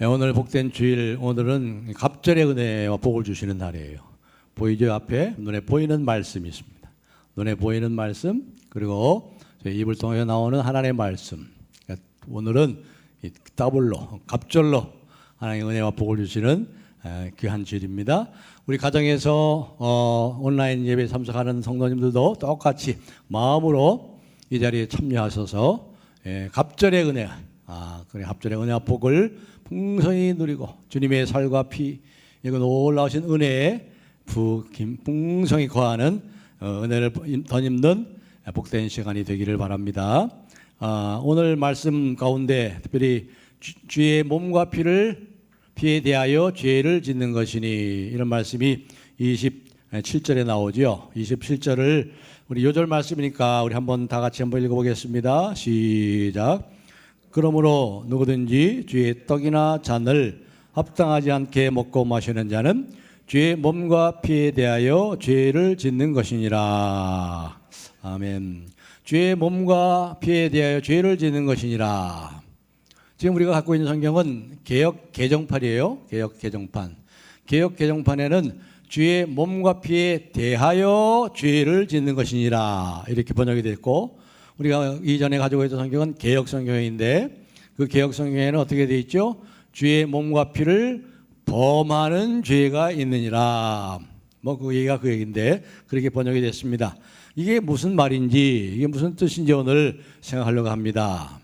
오늘 복된 주일, 오늘은 갑절의 은혜와 복을 주시는 날이에요. 보이죠? 앞에 눈에 보이는 말씀이 있습니다. 눈에 보이는 말씀, 그리고 입을 통해 나오는 하나님의 말씀. 오늘은 더블로, 갑절로 하나님의 은혜와 복을 주시는 귀한 주일입니다. 우리 가정에서 온라인 예배에 참석하는 성도님들도 똑같이 마음으로 이 자리에 참여하셔서 갑절의 은혜, 그래, 갑절의 은혜와 복을 풍성히 누리고 주님의 살과 피, 이거 놀라우신 은혜에 풍성히 거하는 은혜를 덧입는 복된 시간이 되기를 바랍니다. 오늘 말씀 가운데 특별히 주의 몸과 피에 대하여 죄를 짓는 것이니, 이런 말씀이 27절에 나오죠. 27절을 우리 요절 말씀이니까 우리 한번 다 같이 한번 읽어보겠습니다. 시작. 그러므로 누구든지 주의 떡이나 잔을 합당하지 않게 먹고 마시는 자는 주의 몸과 피에 대하여 죄를 짓는 것이니라. 아멘. 주의 몸과 피에 대하여 죄를 짓는 것이니라. 지금 우리가 갖고 있는 성경은 개역 개정판이에요. 개역 개정판. 개역 개정판에는 주의 몸과 피에 대하여 죄를 짓는 것이니라 이렇게 번역이 됐고, 우리가 이전에 가지고 있던 성경은 개역 성경인데, 그 개역 성경에는 어떻게 되어 있죠? 주의 몸과 피를 범하는 죄가 있느니라. 그 얘기가 그 얘기인데 그렇게 번역이 됐습니다. 이게 무슨 말인지, 이게 무슨 뜻인지 오늘 생각하려고 합니다.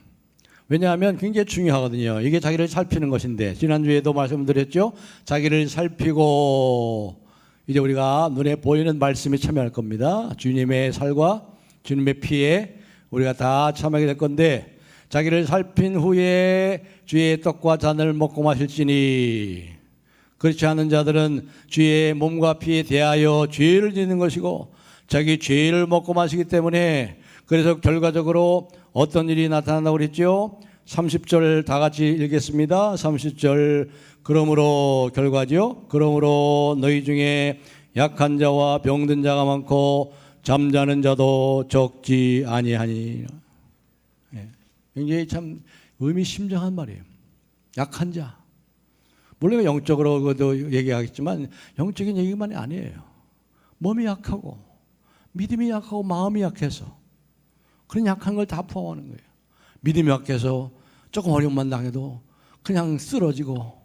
왜냐하면 굉장히 중요하거든요. 이게 자기를 살피는 것인데, 지난주에도 말씀드렸죠. 자기를 살피고, 이제 우리가 눈에 보이는 말씀에 참여할 겁니다. 주님의 살과 주님의 피에 우리가 다 참여하게 될 건데, 자기를 살핀 후에 주의 떡과 잔을 먹고 마실지니 그렇지 않은 자들은 주의 몸과 피에 대하여 죄를 짓는 것이고, 자기 죄를 먹고 마시기 때문에, 그래서 결과적으로 어떤 일이 나타난다고 그랬죠? 30절 다 같이 읽겠습니다. 30절. 그러므로 결과죠. 그러므로 너희 중에 약한 자와 병든 자가 많고 잠자는 자도 적지 아니하니. 굉장히 참 의미심장한 말이에요. 약한 자. 물론 영적으로 그것도 얘기하겠지만 영적인 얘기만이 아니에요. 몸이 약하고 믿음이 약하고 마음이 약해서, 그런 약한 걸 다 포함하는 거예요. 믿음이 약해서 조금 어려움만 당해도 그냥 쓰러지고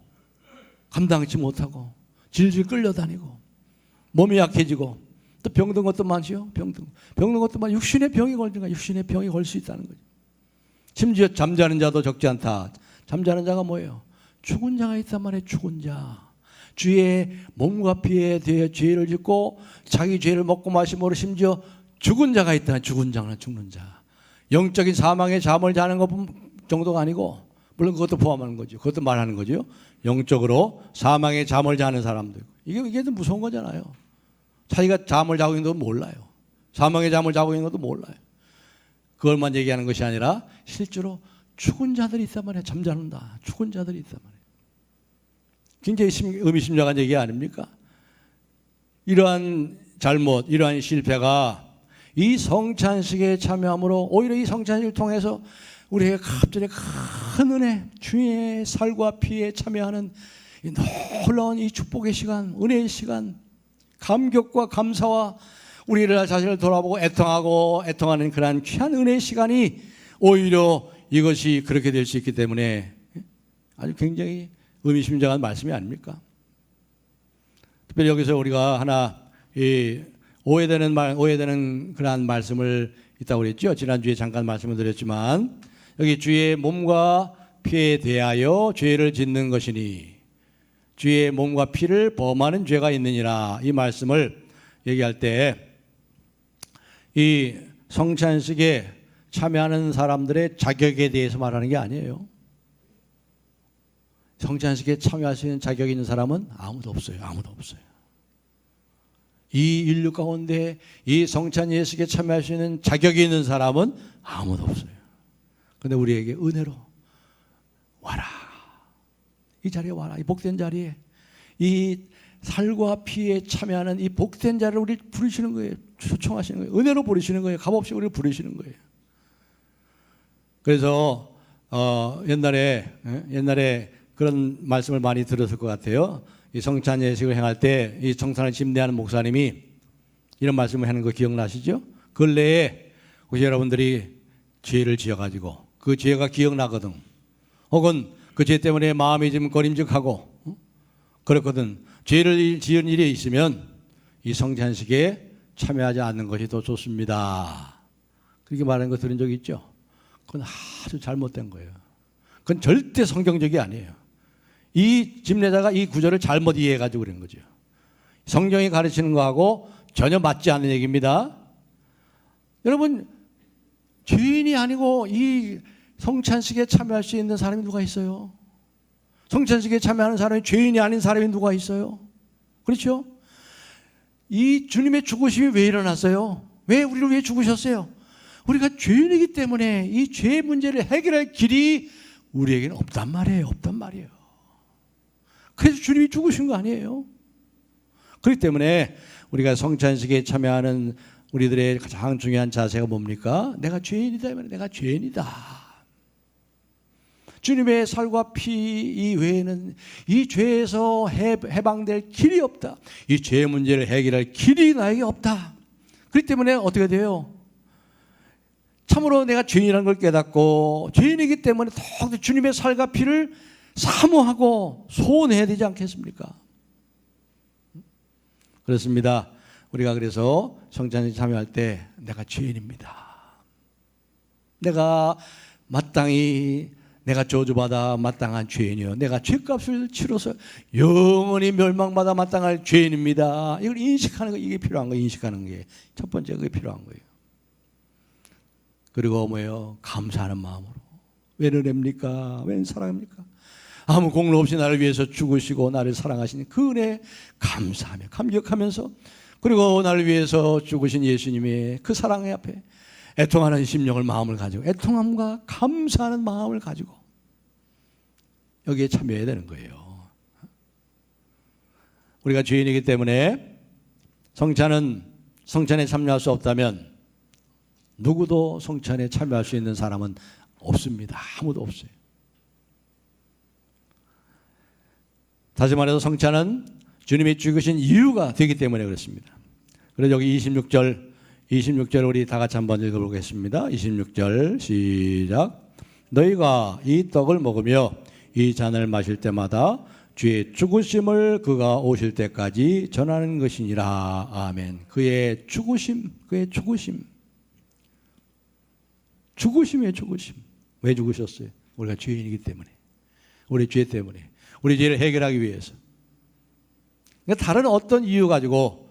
감당치 못하고 질질 끌려다니고, 몸이 약해지고 또 병든 것도 많죠. 병든 것도 많고 육신의 병이 걸든가 육신의 병이 걸 수 있다는 거죠. 심지어 잠자는 자도 적지 않다. 잠자는 자가 뭐예요? 죽은 자가 있단 말이에요. 죽은 자. 주의 몸과 피에 대해 죄를 짓고 자기 죄를 먹고 마심으로 심지어 죽은 자가 있다. 죽은 자는 죽는 자. 영적인 사망의 잠을 자는 것 정도가 아니고, 물론 그것도 포함하는 거죠. 그것도 말하는 거죠. 영적으로 사망의 잠을 자는 사람들. 이게 좀 무서운 거잖아요. 자기가 잠을 자고 있는 것도 몰라요. 사망의 잠을 자고 있는 것도 몰라요. 그걸만 얘기하는 것이 아니라 실제로 죽은 자들이 있단 말이에요. 잠자는다. 죽은 자들이 있단 말이에요. 굉장히 의미심장한 얘기 아닙니까? 이러한 잘못, 이러한 실패가 이 성찬식에 참여함으로 오히려 이 성찬식을 통해서 우리에게 갑자기 큰 은혜, 주의 살과 피에 참여하는 이 놀라운 이 축복의 시간, 은혜의 시간, 감격과 감사와 우리를 자신을 돌아보고 애통하는 그러한 귀한 은혜의 시간이 오히려 이것이 그렇게 될 수 있기 때문에 아주 굉장히 의미심장한 말씀이 아닙니까? 특별히 여기서 우리가 하나 오해되는 그러한 말씀을 있다고 그랬죠. 지난주에 잠깐 말씀을 드렸지만, 여기 주의 몸과 피에 대하여 죄를 짓는 것이니 주의 몸과 피를 범하는 죄가 있느니라, 이 말씀을 얘기할 때 이 성찬식에 참여하는 사람들의 자격에 대해서 말하는 게 아니에요. 성찬식에 참여할 수 있는 자격이 있는 사람은 아무도 없어요. 아무도 없어요. 이 인류 가운데 이 성찬 예식에 참여할 수 있는 자격이 있는 사람은 아무도 없어요. 그런데 우리에게 은혜로 와라, 이 자리에 와라, 이 복된 자리에, 이 살과 피에 참여하는 이 복된 자를 우리 부르시는 거예요. 초청하시는 거예요. 은혜로 부르시는 거예요. 값없이 우리를 부르시는 거예요. 그래서 옛날에 그런 말씀을 많이 들었을 것 같아요. 이 성찬 예식을 행할 때 이 성찬을 집례하는 목사님이 이런 말씀을 하는 거 기억나시죠? 근래에 혹시 여러분들이 죄를 지어가지고 그 죄가 기억나거든, 혹은 그 죄 때문에 마음이 좀 거림직하고 그렇거든, 죄를 지은 일이 있으면 이 성찬식에 참여하지 않는 것이 더 좋습니다. 그렇게 말하는 거 들은 적 있죠? 그건 아주 잘못된 거예요. 그건 절대 성경적이 아니에요. 이 집례자가 이 구절을 잘못 이해해가지고 그런 거죠. 성경이 가르치는 거하고 전혀 맞지 않는 얘기입니다. 여러분, 죄인이 아니고 이 성찬식에 참여할 수 있는 사람이 누가 있어요? 성찬식에 참여하는 사람이 죄인이 아닌 사람이 누가 있어요? 그렇죠? 이 주님의 죽으심이 왜 일어났어요? 왜 우리를 위해 죽으셨어요? 우리가 죄인이기 때문에 이 죄 문제를 해결할 길이 우리에게는 없단 말이에요. 없단 말이에요. 그래서 주님이 죽으신 거 아니에요? 그렇기 때문에 우리가 성찬식에 참여하는 우리들의 가장 중요한 자세가 뭡니까? 내가 죄인이다. 내가 죄인이다. 주님의 살과 피 이외에는 이 죄에서 해방될 길이 없다. 이 죄 문제를 해결할 길이 나에게 없다. 그렇기 때문에 어떻게 돼요? 참으로 내가 죄인이라는 걸 깨닫고 죄인이기 때문에 더욱 주님의 살과 피를 사모하고 소원해야 되지 않겠습니까? 그렇습니다. 우리가 그래서 성찬에 참여할 때 내가 죄인입니다. 내가 마땅히 내가 저주받아 마땅한 죄인이요, 내가 죄값을 치러서 영원히 멸망받아 마땅할 죄인입니다. 이걸 인식하는 거, 이게 필요한 거예요. 인식하는 게 첫 번째, 그게 필요한 거예요. 그리고 뭐예요? 감사하는 마음으로. 왜 은혜입니까? 왜 사랑입니까? 아무 공로 없이 나를 위해서 죽으시고 나를 사랑하시니 그 은혜에 감사하며 감격하면서, 그리고 나를 위해서 죽으신 예수님의 그 사랑의 앞에 애통하는 심령을, 마음을 가지고 애통함과 감사하는 마음을 가지고 여기에 참여해야 되는 거예요. 우리가 죄인이기 때문에 성찬에 참여할 수 없다면 누구도 성찬에 참여할 수 있는 사람은 없습니다. 아무도 없어요. 다시 말해서 성찬은 주님이 죽으신 이유가 되기 때문에 그렇습니다. 그래서 여기 26절 우리 다 같이 한번 읽어보겠습니다. 26절 시작. 너희가 이 떡을 먹으며 이 잔을 마실 때마다 주의 죽으심을 그가 오실 때까지 전하는 것이니라. 아멘. 그의 죽으심, 그의 죽으심. 죽으심이에요, 죽으심. 왜 죽으셨어요? 우리가 죄인이기 때문에. 우리 죄 때문에. 우리 죄를 해결하기 위해서. 그러니까 다른 어떤 이유 가지고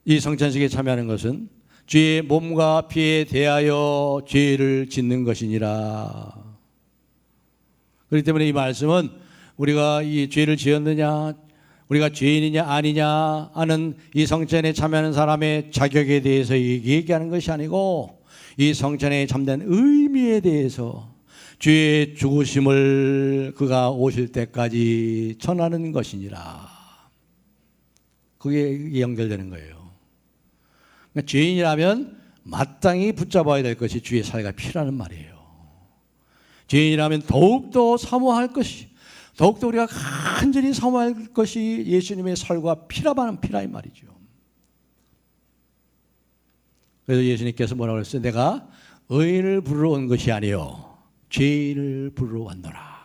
이 성찬식에 참여하는 것은 주의 몸과 피에 대하여 죄를 짓는 것이니라. 그렇기 때문에 이 말씀은 우리가 이 죄를 지었느냐, 우리가 죄인이냐 아니냐 하는 이 성찬에 참여하는 사람의 자격에 대해서 얘기하는 것이 아니고 이 성찬에 참된 의미에 대해서 주의 죽으심을 그가 오실 때까지 전하는 것이니라. 그게 연결되는 거예요. 그러니까 죄인이라면 마땅히 붙잡아야 될 것이 주의 살과 피라는 말이에요. 죄인이라면 더욱더 사모할 것이, 더욱더 우리가 간절히 사모할 것이 예수님의 살과 피라는 피라 이 말이죠. 그래서 예수님께서 뭐라고 했어요? 내가 의인을 부르러 온 것이 아니요 죄인을 부르러 왔노라.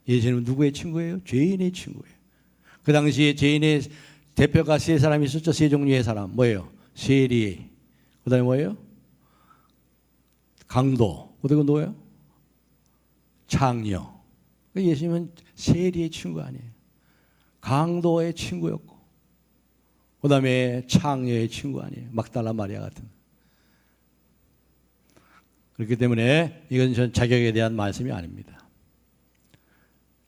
예수님은 누구의 친구예요? 죄인의 친구예요. 그 당시에 죄인의 대표가 세 사람이 있었죠. 세 종류의 사람. 뭐예요? 세리, 그 다음에 뭐예요? 강도, 그리고 뭐예요? 창녀. 예수님은 세리의 친구 아니에요. 강도의 친구였고, 그 다음에 창녀의 친구 아니에요. 막달라 마리아 같은. 그렇기 때문에 이건 전 자격에 대한 말씀이 아닙니다.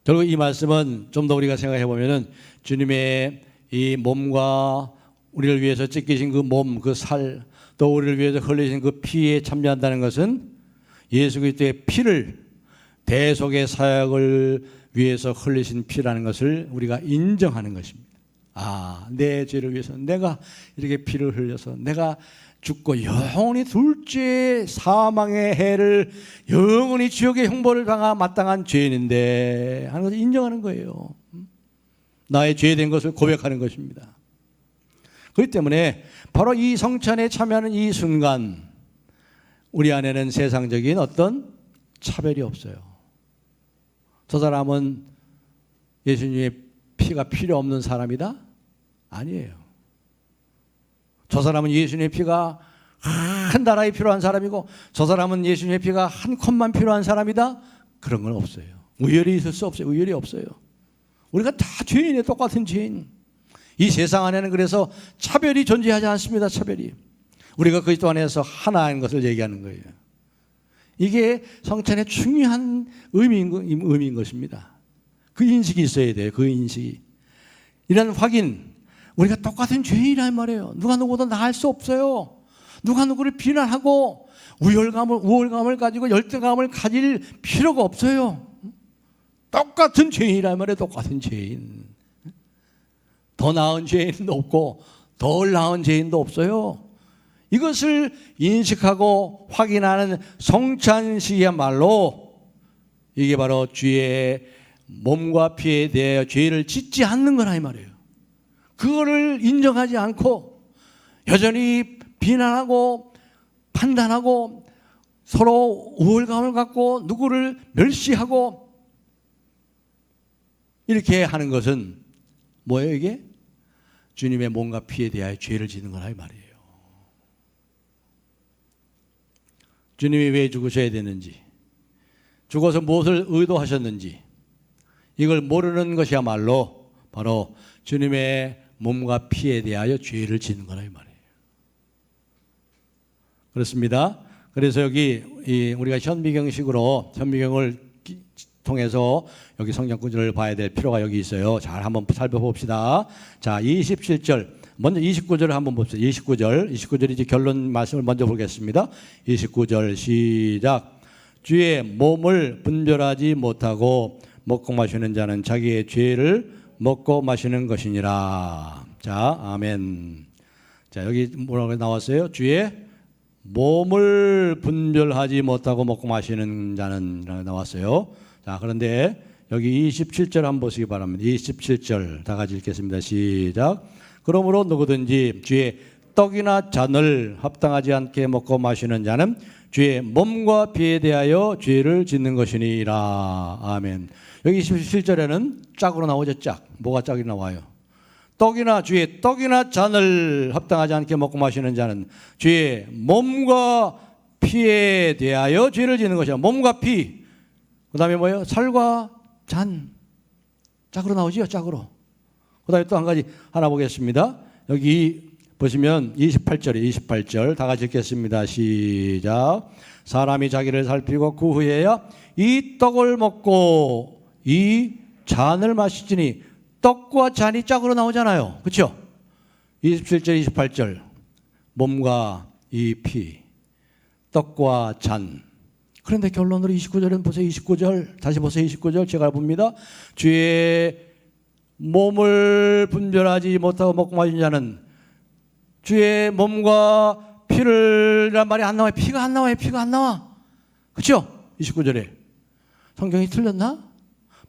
결국 이 말씀은 좀 더 우리가 생각해 보면은 주님의 이 몸과 우리를 위해서 찢기신 그 몸, 그 살, 또 우리를 위해서 흘리신 그 피에 참여한다는 것은 예수 그리스도의 피를, 대속의 사역을 위해서 흘리신 피라는 것을 우리가 인정하는 것입니다. 아, 내 죄를 위해서 내가 이렇게 피를 흘려서 내가 죽고 영원히 둘째 사망의 해를 영원히 지옥의 형벌을 마땅한 죄인인데 하는 것을 인정하는 거예요. 나의 죄된 것을 고백하는 것입니다. 그렇기 때문에 바로 이 성찬에 참여하는 이 순간 우리 안에는 세상적인 어떤 차별이 없어요. 저 사람은 예수님의 피가 필요 없는 사람이다? 아니에요. 저 사람은 예수님의 피가 한 나라에 필요한 사람이고 저 사람은 예수님의 피가 한 컵만 필요한 사람이다? 그런 건 없어요. 우열이 있을 수 없어요. 우열이 없어요. 우리가 다 죄인이에요. 똑같은 죄인. 이 세상 안에는 그래서 차별이 존재하지 않습니다. 차별이. 우리가 그리스도 안에서 하나인 것을 얘기하는 거예요. 이게 성찬의 중요한 의미인 것입니다. 그 인식이 있어야 돼요. 그 인식이. 이런 확인. 우리가 똑같은 죄인이란 말이에요. 누가 누구보다 나을 수 없어요. 누가 누구를 비난하고 우월감을 가지고 열등감을 가질 필요가 없어요. 똑같은 죄인이란 말이에요. 똑같은 죄인. 더 나은 죄인도 없고 덜 나은 죄인도 없어요. 이것을 인식하고 확인하는 성찬식이야말로 이게 바로 주의 몸과 피에 대하여 죄를 짓지 않는 거라 이 말이에요. 그거를 인정하지 않고 여전히 비난하고 판단하고 서로 우월감을 갖고 누구를 멸시하고 이렇게 하는 것은 뭐예요 이게? 주님의 몸과 피에 대하여 죄를 짓는 거라 이 말이에요. 주님이 왜 죽으셔야 되는지, 죽어서 무엇을 의도하셨는지 이걸 모르는 것이야말로 바로 주님의 몸과 피에 대하여 죄를 짓는 거라 이 말이에요. 그렇습니다. 그래서 여기 우리가 현미경식으로 현미경을 통해서 여기 성경 구절을 봐야 될 필요가 여기 있어요. 잘 한번 살펴봅시다. 자, 27절. 먼저 29절을 한번 봅시다. 29절 이제 결론 말씀을 먼저 보겠습니다. 29절 시작. 주의 몸을 분별하지 못하고 먹고 마시는 자는 자기의 죄를 먹고 마시는 것이니라. 자, 아멘. 자, 여기 뭐라고 나왔어요? 주의 몸을 분별하지 못하고 먹고 마시는 자는 나왔어요. 자, 그런데 여기 27절 한번 보시기 바랍니다. 27절 다 같이 읽겠습니다. 시작. 그러므로 누구든지 주의 떡이나 잔을 합당하지 않게 먹고 마시는 자는 주의 몸과 피에 대하여 죄를 짓는 것이니라. 아멘. 여기 27절에는 짝으로 나오죠. 짝. 뭐가 짝이 나와요? 주의 떡이나 잔을 합당하지 않게 먹고 마시는 자는 주의 몸과 피에 대하여 죄를 짓는 것이야. 몸과 피. 그 다음에 뭐예요? 살과 잔. 짝으로 나오지요. 짝으로. 그 다음에 또 한 가지 하나 보겠습니다. 여기 보시면 28절 다 같이 읽겠습니다. 시작. 사람이 자기를 살피고 그 후에야 이 떡을 먹고 이 잔을 마시지니 떡과 잔이 짝으로 나오잖아요. 그렇죠? 27절 28절 몸과 이 피 떡과 잔. 그런데 결론으로 29절은 보세요. 29절 다시 보세요. 29절 제가 봅니다. 주의 몸을 분별하지 못하고 먹고 마신 자는 주의 몸과 피를 란 말이 안 나와요. 피가 안 나와요. 피가 안 나와. 그렇죠? 29절에 성경이 틀렸나?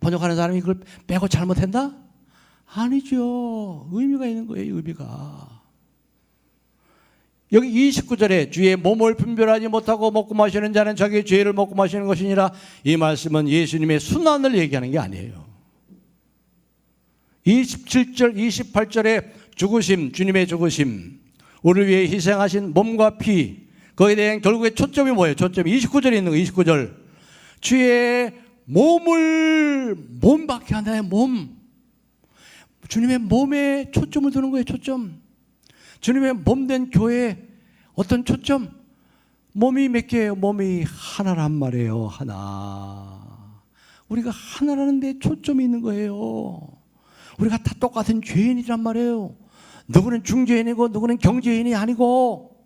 번역하는 사람이 그걸 빼고 잘못했나? 아니죠. 의미가 있는 거예요. 의미가. 여기 29절에 주의 몸을 분별하지 못하고 먹고 마시는 자는 자기의 죄를 먹고 마시는 것이니라. 이 말씀은 예수님의 순환을 얘기하는 게 아니에요. 27절 28절에 죽으심, 주님의 죽으심, 우리를 위해 희생하신 몸과 피, 거기에 대한 결국에 초점이 뭐예요? 초점이 29절에 있는 거예요. 29절 주의 몸밖에 안 나요. 몸. 주님의 몸에 초점을 두는 거예요. 초점. 주님의 몸된 교회에 어떤 초점? 몸이 몇 개예요? 몸이 하나란 말이에요. 하나. 우리가 하나라는 데 초점이 있는 거예요. 우리가 다 똑같은 죄인이란 말이에요. 누구는 중죄인이고 누구는 경죄인이 아니고,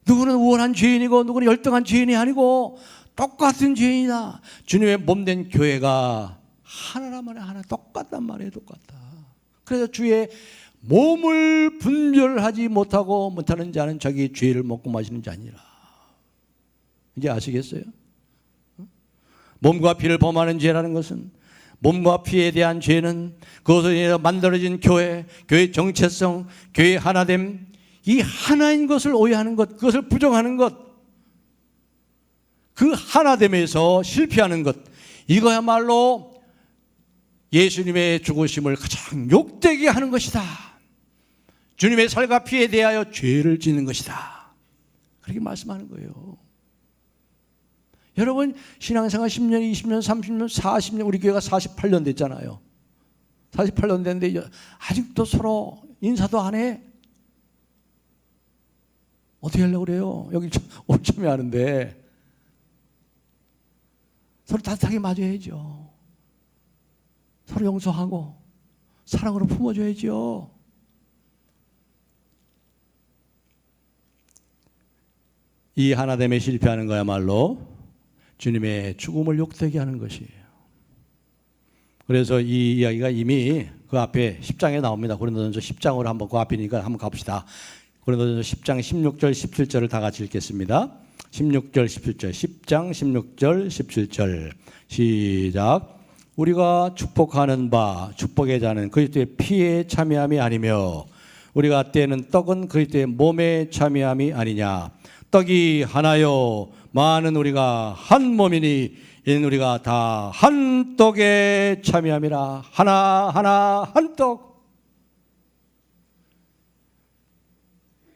누구는 우월한 죄인이고 누구는 열등한 죄인이 아니고 똑같은 죄인이다. 주님의 몸된 교회가 하나란 말이에요. 하나. 똑같단 말이에요. 똑같다. 그래서 주의 몸을 분별하지 못하는 자는 자기 죄를 먹고 마시는 자니라. 이제 아시겠어요? 몸과 피를 범하는 죄라는 것은, 몸과 피에 대한 죄는 그것으로 인해 만들어진 교회, 교회의 정체성, 교회의 하나됨, 이 하나인 것을 오해하는 것, 그것을 부정하는 것, 그 하나됨에서 실패하는 것, 이거야말로 예수님의 죽으심을 가장 욕되게 하는 것이다. 주님의 살과 피에 대하여 죄를 짓는 것이다. 그렇게 말씀하는 거예요. 여러분, 신앙생활 10년, 20년, 30년, 40년, 우리 교회가 48년 됐잖아요. 48년 됐는데 아직도 서로 인사도 안 해. 어떻게 하려고 그래요? 여기 참여하는데 서로 따뜻하게 맞아야죠. 서로 용서하고 사랑으로 품어줘야죠. 이 하나됨에 실패하는 거야말로 주님의 죽음을 욕되게 하는 것이에요. 그래서 이 이야기가 이미 그 앞에 10장에 나옵니다. 고린도전서 10장으로 한번 그 앞이니까 한번 갑시다. 고린도전서 10장 16절 17절을 다 같이 읽겠습니다. 16절 17절 10장 16절 17절 시작. 우리가 축복하는 바 축복의 자는 그리스도의 피에 참여함이 아니며 우리가 떼는 떡은 그리스도의 몸에 참여함이 아니냐. 떡이 하나요 많은 우리가 한 몸이니 이는 우리가 다 한 떡에 참여함이라. 하나 한 떡.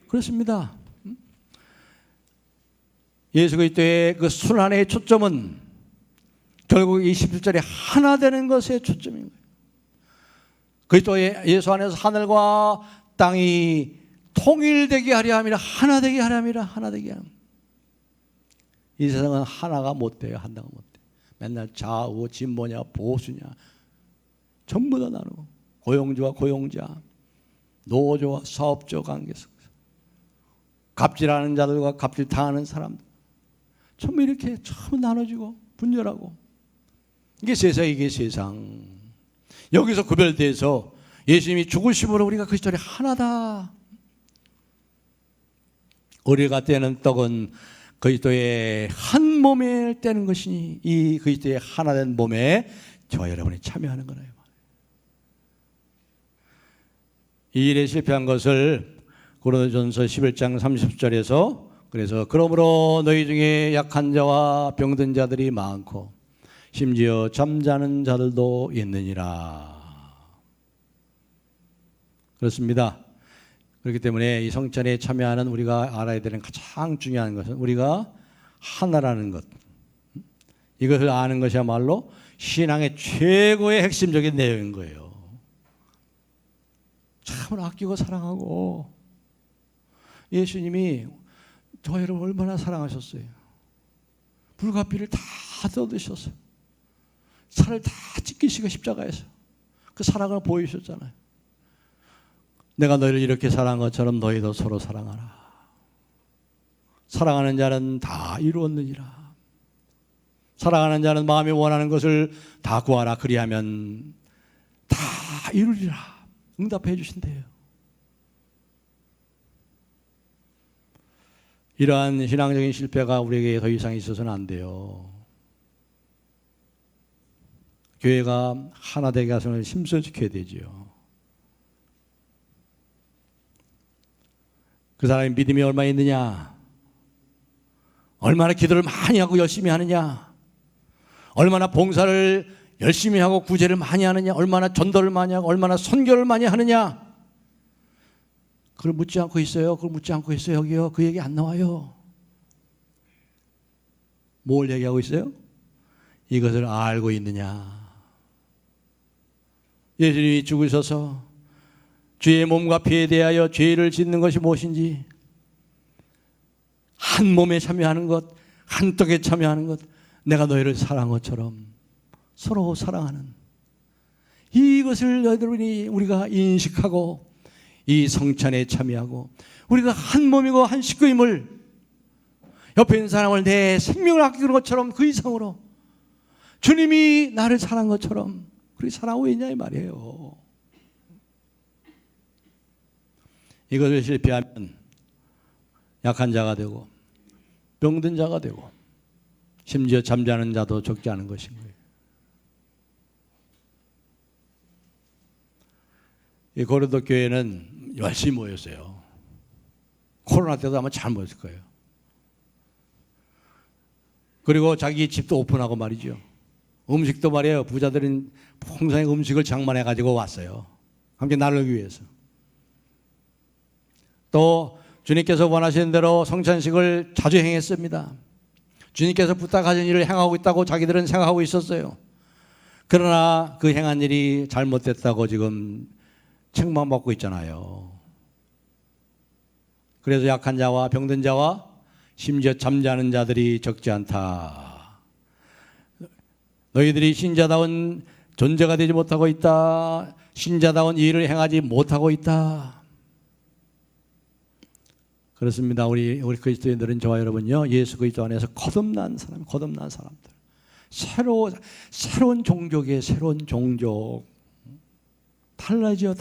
그렇습니다. 예수 그리스도의 그 순환의 초점은 결국 이 17절에 하나 되는 것에 초점인 거예요. 그리스도의 예수 안에서 하늘과 땅이 통일되게 하려 함이라. 하나 되게 하려 함이라. 하나 되게 하려. 이 세상은 하나가 못 돼요. 하나가 못 돼. 맨날 좌우 진보냐 보수냐 전부 다 나누고, 고용주와 고용자, 노조와 사업주 관계 속에서 갑질하는 자들과 갑질 당하는 사람들 전부 이렇게 전부 나눠지고 분열하고, 이게 세상. 여기서 구별돼서 예수님이 죽으심으로 우리가 그리스도의 하나다. 우리가 떼는 떡은 그리스도의 한 몸에 떼는 것이니 이 그리스도의 하나된 몸에 저와 여러분이 참여하는 거예요. 이 일에 실패한 것을 고린도전서 11장 30절에서 그래서 그러므로 너희 중에 약한 자와 병든 자들이 많고 심지어 잠자는 자들도 있느니라. 그렇습니다. 그렇기 때문에 이 성찬에 참여하는 우리가 알아야 되는 가장 중요한 것은 우리가 하나라는 것. 이것을 아는 것이야말로 신앙의 최고의 핵심적인 내용인 거예요. 참으로 아끼고 사랑하고, 예수님이 저 여러분 얼마나 사랑하셨어요. 불가피를 다 떠드셨어요. 살을 다 찢기시고 십자가에서 그 사랑을 보이셨잖아요. 내가 너희를 이렇게 사랑한 것처럼 너희도 서로 사랑하라. 사랑하는 자는 다 이루었느니라. 사랑하는 자는 마음이 원하는 것을 다 구하라. 그리하면 다 이루리라. 응답해 주신대요. 이러한 신앙적인 실패가 우리에게 더 이상 있어서는 안 돼요. 교회가 하나 되게 하서는 힘써 지켜야 되지요. 그 사람이 믿음이 얼마나 있느냐, 얼마나 기도를 많이 하고 열심히 하느냐, 얼마나 봉사를 열심히 하고 구제를 많이 하느냐, 얼마나 전도를 많이 하고 얼마나 선교를 많이 하느냐, 그걸 묻지 않고 있어요. 그걸 묻지 않고 있어요. 여기요. 그 얘기 안 나와요. 뭘 얘기하고 있어요? 이것을 알고 있느냐. 예수님이 죽으셔서 주의 몸과 피에 대하여 죄를 짓는 것이 무엇인지, 한 몸에 참여하는 것, 한 떡에 참여하는 것, 내가 너희를 사랑한 것처럼 서로 사랑하는 이것을 여러분이 우리가 인식하고 이 성찬에 참여하고, 우리가 한 몸이고 한 식구임을, 옆에 있는 사람을 내 생명을 아끼는 것처럼 그 이상으로 주님이 나를 사랑한 것처럼 그렇게 사랑하고 있냐 이 말이에요. 이것을 실패하면 약한 자가 되고 병든 자가 되고 심지어 잠자는 자도 적지 않은 것인 거예요. 이 고린도 교회는 열심히 모였어요. 코로나 때도 아마 잘 모였을 거예요. 그리고 자기 집도 오픈하고 말이죠. 음식도 말이에요. 부자들은 풍성히 음식을 장만해 가지고 왔어요. 함께 나누기 위해서. 또 주님께서 원하시는 대로 성찬식을 자주 행했습니다. 주님께서 부탁하신 일을 행하고 있다고 자기들은 생각하고 있었어요. 그러나 그 행한 일이 잘못됐다고 지금 책망받고 있잖아요. 그래서 약한 자와 병든 자와 심지어 잠자는 자들이 적지 않다. 너희들이 신자다운 존재가 되지 못하고 있다. 신자다운 일을 행하지 못하고 있다. 그렇습니다. 우리 그리스도인들은 저와 여러분요, 예수 그리스도 안에서 거듭난 사람들, 새로운 종족의 새로운 종족, 달라져.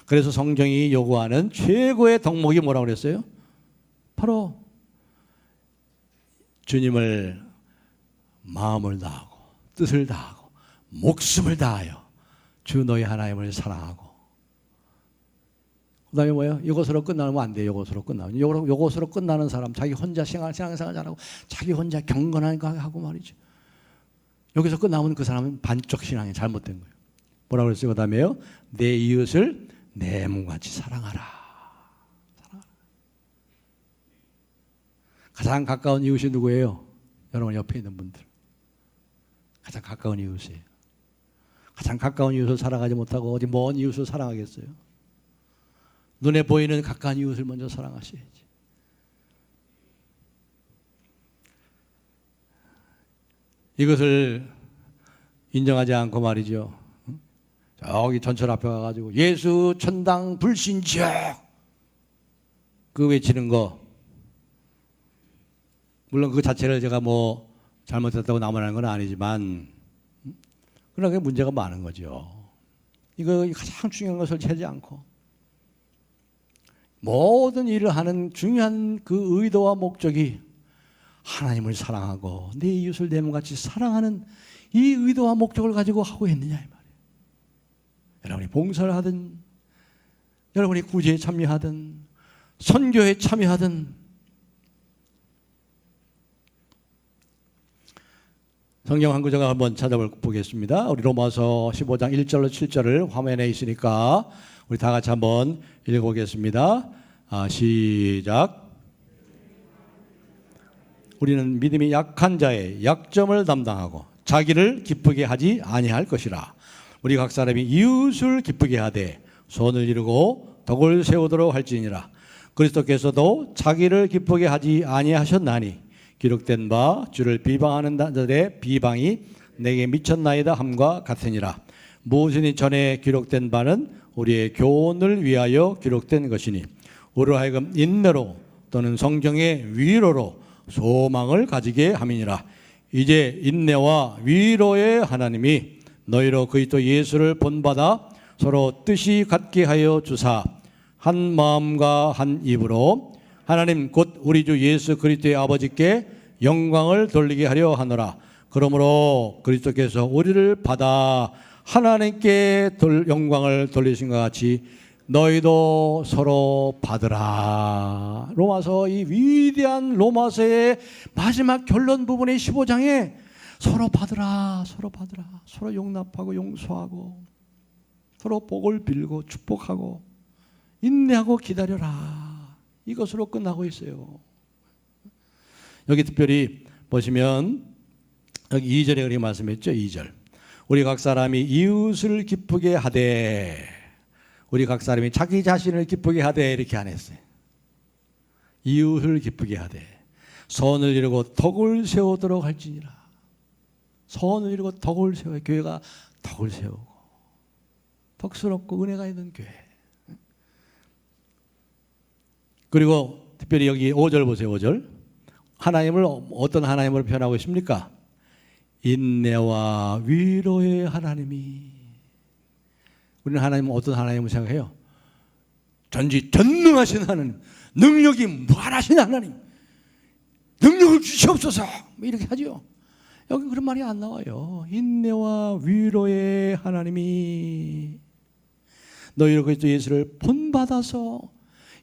그래서 성경이 요구하는 최고의 덕목이 뭐라고 그랬어요? 바로 주님을 마음을 다하고 뜻을 다하고 목숨을 다하여 주 너희 하나님을 사랑하고. 그 다음에 뭐예요? 이것으로 끝나면 안 돼요. 이것으로 끝나는 사람, 자기 혼자 신앙생활 잘하고 자기 혼자 경건한 거 하고 말이죠. 여기서 끝나면 그 사람은 반쪽 신앙이 잘못된 거예요. 뭐라고 그랬어요? 그 다음에요, 내 이웃을 내 몸같이 사랑하라. 가장 가까운 이웃이 누구예요? 여러분 옆에 있는 분들. 가장 가까운 이웃이에요. 가장 가까운 이웃을 사랑하지 못하고 어디 먼 이웃을 사랑하겠어요? 눈에 보이는 가까운 이웃을 먼저 사랑하셔야지. 이것을 인정하지 않고 말이죠. 저기 전철 앞에 가가지고 예수 천당 불신지역 그 외치는 거, 물론 그 자체를 제가 뭐 잘못했다고 나무라는 건 아니지만 그러나 그게 문제가 많은 거죠. 이거 가장 중요한 것을 채지 않고 모든 일을 하는 중요한 그 의도와 목적이 하나님을 사랑하고 내 이웃을 내 몸같이 사랑하는 이 의도와 목적을 가지고 하고 있느냐 이 말이에요. 여러분이 봉사를 하든 여러분이 구제에 참여하든 선교에 참여하든 성경 한 구절을 한번 찾아보겠습니다. 우리 로마서 15장 1절로 7절을 화면에 있으니까 우리 다 같이 한번 읽어보겠습니다. 시작. 우리는 믿음이 약한 자의 약점을 담당하고 자기를 기쁘게 하지 아니할 것이라. 우리 각 사람이 이웃을 기쁘게 하되 손을 이루고 덕을 세우도록 할지니라. 그리스도께서도 자기를 기쁘게 하지 아니하셨나니 기록된 바 주를 비방하는 자들의 비방이 내게 미쳤나이다 함과 같으니라. 무엇이니 전에 기록된 바는 우리의 교훈을 위하여 기록된 것이니 우리로 하여금 인내로 또는 성경의 위로로 소망을 가지게 함이니라. 이제 인내와 위로의 하나님이 너희로 그리스도 예수를 본받아 서로 뜻이 같게 하여 주사 한 마음과 한 입으로 하나님 곧 우리 주 예수 그리스도의 아버지께 영광을 돌리게 하려 하노라. 그러므로 그리스도께서 우리를 받아 하나님께 영광을 돌리신 것 같이 너희도 서로 받으라. 로마서, 이 위대한 로마서의 마지막 결론 부분의 15장에 서로 받으라, 서로 용납하고 용서하고 서로 복을 빌고 축복하고 인내하고 기다려라. 이것으로 끝나고 있어요. 여기 특별히 보시면 여기 2절에 그렇게 말씀했죠. 2절. 우리 각 사람이 이웃을 기쁘게 하되, 우리 각 사람이 자기 자신을 기쁘게 하되 이렇게 안 했어요. 이웃을 기쁘게 하되 선을 이루고 덕을 세우도록 할지니라. 선을 이루고 덕을 세워. 교회가 덕을 세우고 덕스럽고 은혜가 있는 교회. 그리고 특별히 여기 5절 보세요. 5절. 하나님을 어떤 하나님으로 표현하고 있습니까? 인내와 위로의 하나님이. 우리는 하나님은 어떤 하나님을 생각해요? 전능하신 하나님, 능력이 무한하신 하나님, 능력을 주시옵소서, 뭐 이렇게 하죠. 여기 그런 말이 안 나와요. 인내와 위로의 하나님이 너희로 그리스도 예수를 본받아서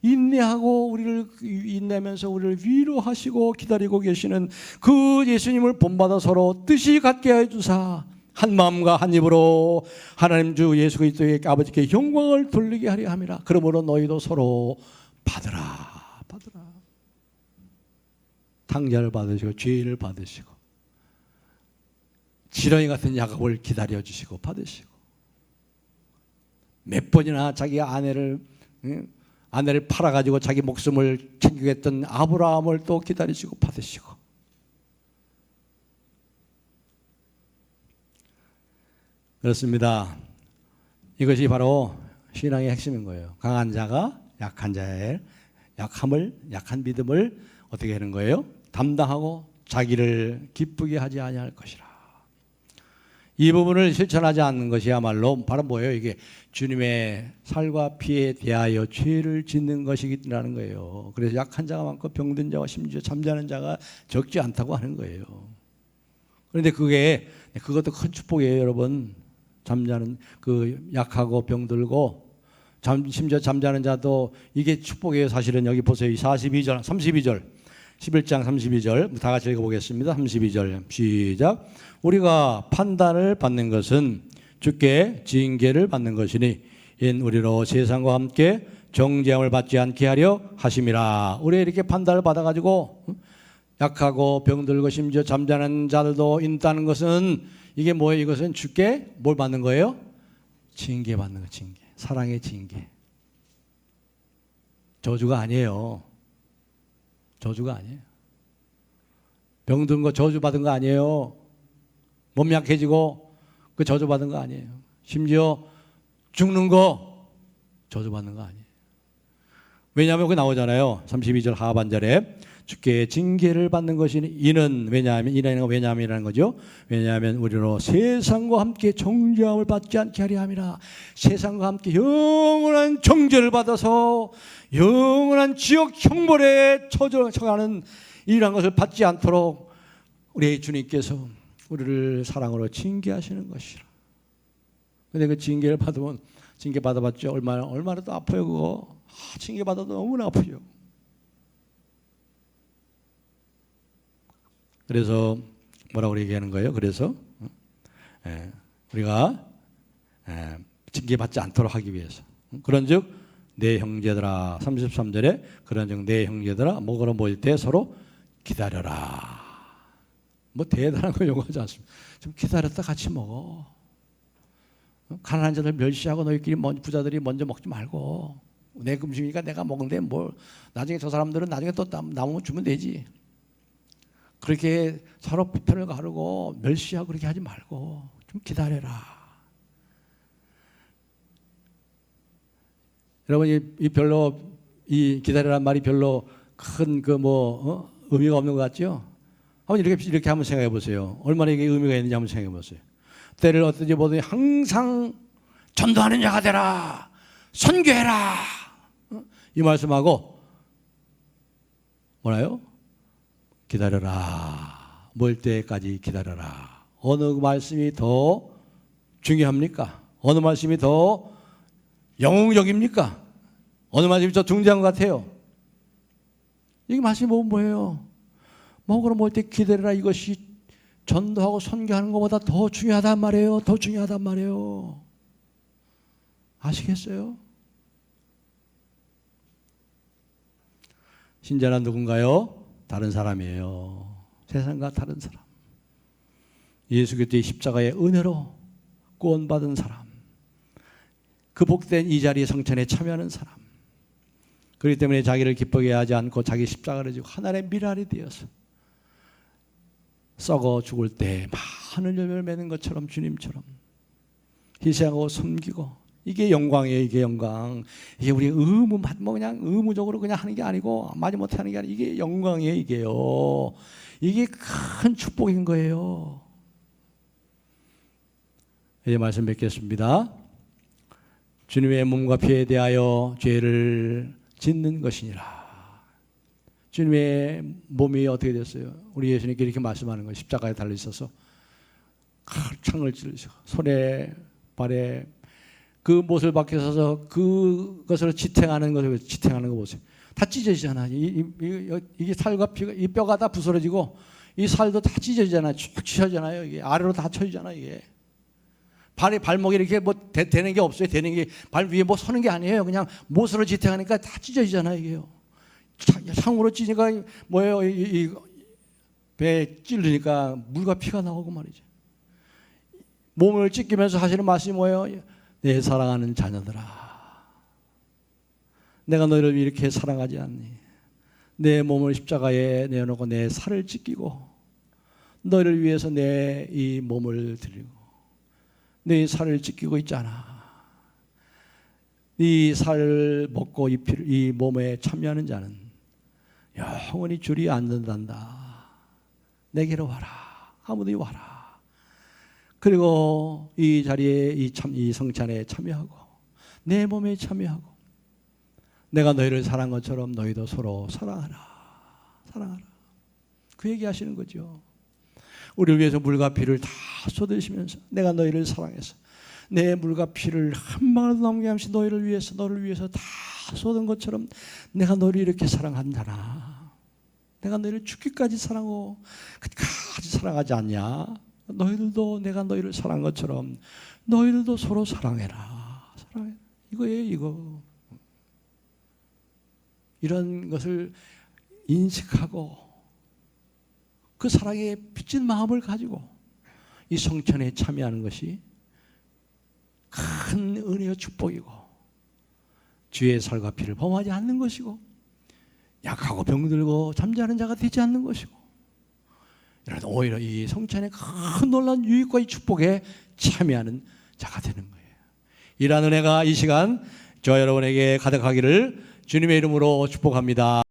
인내하고 우리를 인내하면서 우리를 위로하시고 기다리고 계시는 그 예수님을 본받아 서로 뜻이 같게 하여 주사 한 마음과 한 입으로 하나님 주 예수 그리스도의 아버지께 영광을 돌리게 하려 함이라. 그러므로 너희도 서로 받으라. 탕자를 받으시고 죄를 받으시고 지렁이 같은 야곱을 기다려 주시고 받으시고 몇 번이나 자기 아내를 팔아가지고 자기 목숨을 챙기겠던 아브라함을 또 기다리시고 받으시고 그렇습니다. 이것이 바로 신앙의 핵심인 거예요. 강한 자가 약한 자의 약한 믿음을 어떻게 하는 거예요? 담당하고 자기를 기쁘게 하지 아니할 것이라. 이 부분을 실천하지 않는 것이야말로 바로 뭐예요? 이게 주님의 살과 피에 대하여 죄를 짓는 것이라는 거예요. 그래서 약한 자가 많고 병든 자와 심지어 잠자는 자가 적지 않다고 하는 거예요. 그런데 그것도 큰 축복이에요, 여러분. 잠자는 그 약하고 병들고 심지어 잠자는 자도 이게 축복이에요. 사실은 여기 보세요. 42절, 32절, 11장 32절 다 같이 읽어보겠습니다. 32절 시작. 우리가 판단을 받는 것은 주께 징계를 받는 것이니 인 우리로 세상과 함께 정죄함을 받지 않게 하려 하심이라. 우리 이렇게 판단을 받아가지고 약하고 병들고 심지어 잠자는 자들도 있다는 것은 이게 뭐예요? 이것은 주께 뭘 받는 거예요? 징계 받는 거. 징계. 사랑의 징계. 저주가 아니에요. 저주가 아니에요. 병든 거 저주 받은 거 아니에요. 몸 약해지고 그 저주 받은 거 아니에요. 심지어 죽는 거 저주 받는 거 아니에요. 왜냐하면 그 나오잖아요. 32절 하반절에 주께 징계를 받는 것이니 이는 왜냐하면이라는 거죠. 왜냐하면 우리로 세상과 함께 정죄함을 받지 않게 하려 함이라. 세상과 함께 영원한 정죄를 받아서 영원한 지옥 형벌에 처가는 이러한 것을 받지 않도록 우리 주님께서 우리를 사랑으로 징계하시는 것이라. 근데 그 징계를 받으면 징계 받아봤죠. 얼마나 또 아파요 그거. 징계 받아도 너무나 아프죠. 그래서 뭐라고 얘기하는 거예요? 그래서 우리가 징계받지 않도록 하기 위해서 그런즉 내 형제들아 33절에 그런즉 내 형제들아 먹으러 모일 때 서로 기다려라. 뭐 대단한 거 요구하지 않습니다. 좀 기다렸다 같이 먹어. 가난한 자들 멸시하고 너희끼리 부자들이 먼저 먹지 말고 내 음식이니까 내가 먹는데 뭘 나중에 저 사람들은 나중에 또 남으면 주면 되지. 그렇게 서로 비편을 가르고 멸시하고 그렇게 하지 말고 좀 기다려라. 여러분 이 기다려란 말이 별로 큰 의미가 없는 것 같죠? 한번 이렇게 한번 생각해 보세요. 얼마나 이게 의미가 있는지 한번 생각해 보세요. 때를 어떤지 보더니 항상 전도하는 자가 되라. 선교해라. 이 말씀하고 뭐라요? 기다려라. 뭘 때까지 기다려라. 어느 말씀이 더 중요합니까? 어느 말씀이 더 영웅적입니까? 어느 말씀이 더 중요한 것 같아요? 이 말씀이 뭐예요? 먹으러 모일 때 기다려라. 이것이 전도하고 선교하는 것보다 더 중요하단 말이에요. 더 중요하단 말이에요. 아시겠어요? 신자는 누군가요? 다른 사람이에요. 세상과 다른 사람. 예수 그리스도의 십자가의 은혜로 구원받은 사람. 그 복된 이 자리의 성찬에 참여하는 사람. 그렇기 때문에 자기를 기쁘게 하지 않고 자기 십자가를 지고 하나님의 미랄이 되어서 썩어 죽을 때 많은 열매를 맺는 것처럼 주님처럼 희생하고 섬기고 이게 영광이에요. 이게 영광. 이게 우리 그냥 의무적으로 그냥 하는 게 아니고 마지못해 하는 게 아니고 이게 영광이에요. 이게요. 이게 큰 축복인 거예요. 이제 말씀 뵙겠습니다. 주님의 몸과 피에 대하여 죄를 짓는 것이니라. 주님의 몸이 어떻게 됐어요? 우리 예수님께 이렇게 말씀하는 거예요. 십자가에 달려 있어서 창을 찌르시고 손에 발에 그 못을 박혀 서서 그것으로 지탱하는 것을 지탱하는 거 보세요. 다 찢어지잖아. 이게 살과 피가 이 뼈가 다 부스러지고 이 살도 다 찢어지잖아. 쭉 찢어지잖아요. 이게 아래로 다 쳐지잖아. 이게 발목이 이렇게 뭐 되는 게 없어요. 되는 게 발 위에 뭐 서는 게 아니에요. 그냥 못으로 지탱하니까 다 찢어지잖아. 이게요. 창으로 찌니까 뭐예요? 배 찔르니까 물과 피가 나오고 말이죠. 몸을 찢기면서 하시는 말씀이 뭐예요? 내 사랑하는 자녀들아, 내가 너희를 이렇게 사랑하지 않니? 내 몸을 십자가에 내어놓고 내 살을 찢기고 너희를 위해서 내 이 몸을 드리고 내 살을 찢기고 있잖아. 이 살 먹고 이 몸에 참여하는 자는 영원히 줄이 앉는단다. 내게로 와라. 아무든지 와라. 그리고 이 자리에 이 성찬에 참여하고 내 몸에 참여하고 내가 너희를 사랑한 것처럼 너희도 서로 사랑하라. 사랑하라. 그 얘기하시는 거죠. 우리를 위해서 물과 피를 다 쏟으시면서 내가 너희를 사랑해서 내 물과 피를 한 방울도 남게 하면서 너를 위해서 다 쏟은 것처럼 내가 너를 이렇게 사랑한다나. 내가 너희를 죽기까지 사랑하고 끝까지 사랑하지 않냐? 너희들도 내가 너희를 사랑한 것처럼 너희들도 서로 사랑해라. 사랑해. 이거예요, 이거. 이런 것을 인식하고 그 사랑에 빚진 마음을 가지고 이 성찬에 참여하는 것이 큰 은혜와 축복이고 주의 살과 피를 범하지 않는 것이고 약하고 병들고 잠자는 자가 되지 않는 것이고 오히려 이 성찬의 큰 놀라운 유익과 이 축복에 참여하는 자가 되는 거예요. 이러한 은혜가 이 시간 저 여러분에게 가득하기를 주님의 이름으로 축복합니다.